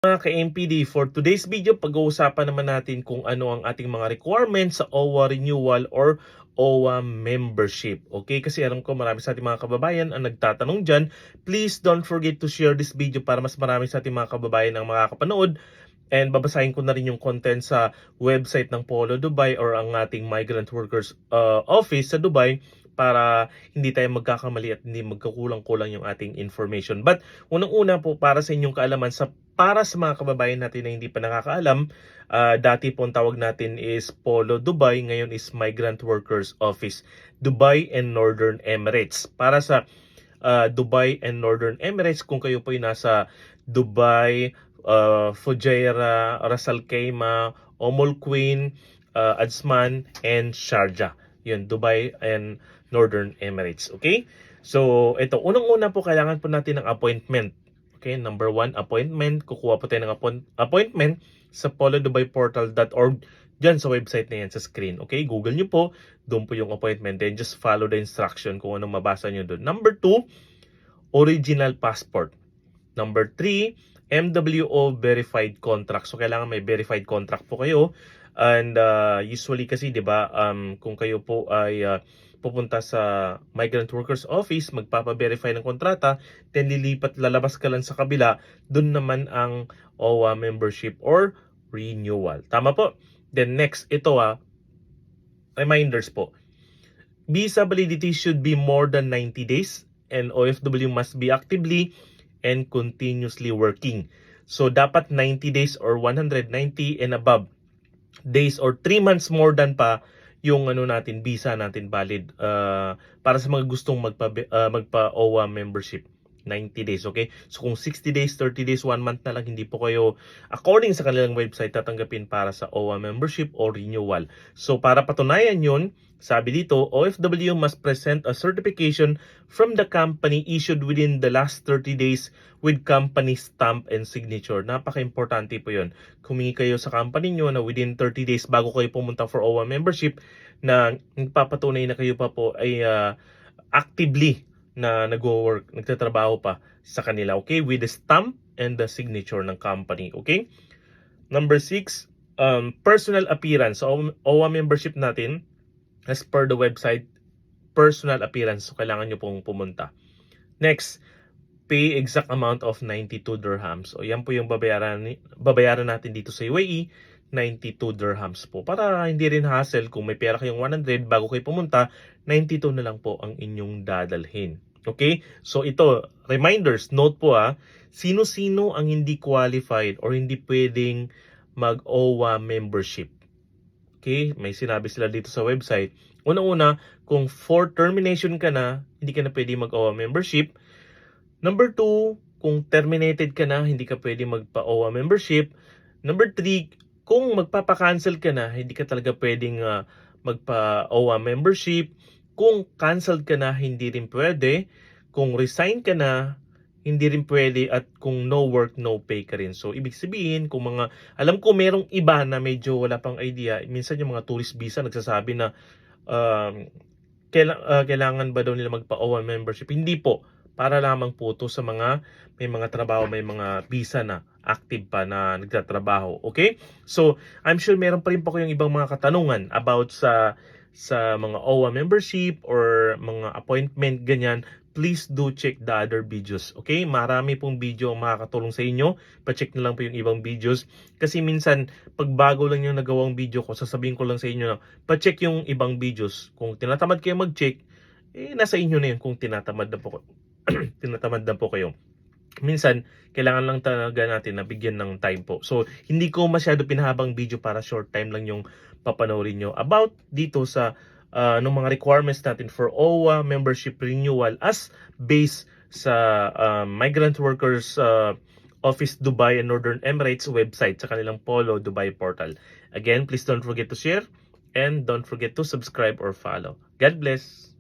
Mga ka-MPD, for today's video, pag-uusapan naman natin kung ano ang ating mga requirements sa OWA renewal or OWA membership. Okay? Kasi alam ko marami sa ating mga kababayan ang nagtatanong dyan. Please don't forget to share this video para mas marami sa ating mga kababayan ang makakapanood. And babasahin ko na rin yung content sa website ng Polo Dubai or ang ating Migrant Workers Office sa Dubai para hindi tayo magkakamali at hindi magkakulang-kulang yung ating information. But unang-una po, para sa inyong kaalaman, para sa mga kababayan natin na hindi pa nakakaalam, dati po ang tawag natin is Polo Dubai, ngayon is Migrant Workers Office, Dubai and Northern Emirates. Para sa Dubai and Northern Emirates, kung kayo po ay nasa Dubai, Fujairah, Ras Al Khaimah, Queen, Ajman, and Sharjah. Yun, Dubai and Northern Emirates. Okay? So, ito, unang-una po, kailangan po natin ng appointment. Okay, number 1, appointment. Kukuha po tayo ng appointment sa polodubai-portal.org dyan sa website na yan sa screen. Okay, Google nyo po. Doon po yung appointment. Then just follow the instruction kung anong mabasa nyo doon. Number 2, original passport. Number 3, MWO verified contract. So, kailangan may verified contract po kayo. And usually kasi, di ba, kung kayo po ay pupunta sa Migrant Workers Office, magpapa-verify ng kontrata, then lalabas ka lang sa kabila, dun naman ang OWA membership or renewal. Tama po? Then next, ito reminders po. Visa validity should be more than 90 days and OFW must be actively and continuously working. So, dapat 90 days or 190 and above days or 3 months more than pa yung visa natin valid para sa mga gustong magpa-OWA membership. 90 days, okay? So kung 60 days, 30 days, 1 month na lang, hindi po kayo, according sa kanilang website, tatanggapin para sa OWA membership or renewal. So para patunayan yun, sabi dito, OFW must present a certification from the company issued within the last 30 days with company stamp and signature. Napaka-importante po yun. Humingi kayo sa company nyo na within 30 days bago kayo pumunta for OWA membership na nagpapatunay na kayo pa po ay actively na nag-work, nagtatrabaho pa sa kanila, okay? With the stamp and the signature ng company, okay? Number 6, personal appearance. So, OWA membership natin, as per the website, personal appearance. So, kailangan nyo pong pumunta. Next, pay exact amount of 92 dirhams. So, yan po yung babayaran natin dito sa UAE, 92 dirhams po. Para hindi rin hassle, kung may pera kayong 100 bago kayo pumunta, 92 na lang po ang inyong dadalhin. Okay? So ito, reminders, note po sino-sino ang hindi qualified or hindi pwedeng mag-OWA membership. Okay? May sinabi sila dito sa website. Una-una, kung for termination ka na, hindi ka na pwedeng mag-OWA membership. Number 2, kung terminated ka na, hindi ka pwedeng magpa-OWA membership. Number 3, kung magpapa-cancel ka na, hindi ka talaga pwedeng magpa-OWA membership. Kung cancelled ka na, hindi rin pwede. Kung resign ka na, hindi rin pwede. At kung no work, no pay ka rin. So, ibig sabihin, kung alam ko merong iba na medyo wala pang idea. Minsan yung mga tourist visa nagsasabi na kailangan ba daw nila magpa-OWA membership? Hindi po. Para lamang po to sa may mga trabaho, may mga visa na active pa na nagtatrabaho. Okay? So, I'm sure meron pa rin po kayong ibang mga katanungan about sa mga OWA membership or mga appointment, ganyan. Please do check the other videos. Okay? Marami pong video ang makakatulong sa inyo. Pa-check na lang po yung ibang videos. Kasi minsan, pag bago lang yung nagawang video ko, sasabihin ko lang sa inyo na pa-check yung ibang videos. Kung tinatamad kayo mag-check, nasa inyo na yun kung tinatamad na po kayo. Minsan, kailangan lang talaga natin na bigyan ng time po. So, hindi ko masyado pinahabang video para short time lang yung papanoorin nyo about dito sa ng mga requirements natin for OWA membership renewal as based sa Migrant Workers Office Dubai and Northern Emirates website sa kanilang Polo Dubai portal. Again, please don't forget to share and don't forget to subscribe or follow. God bless!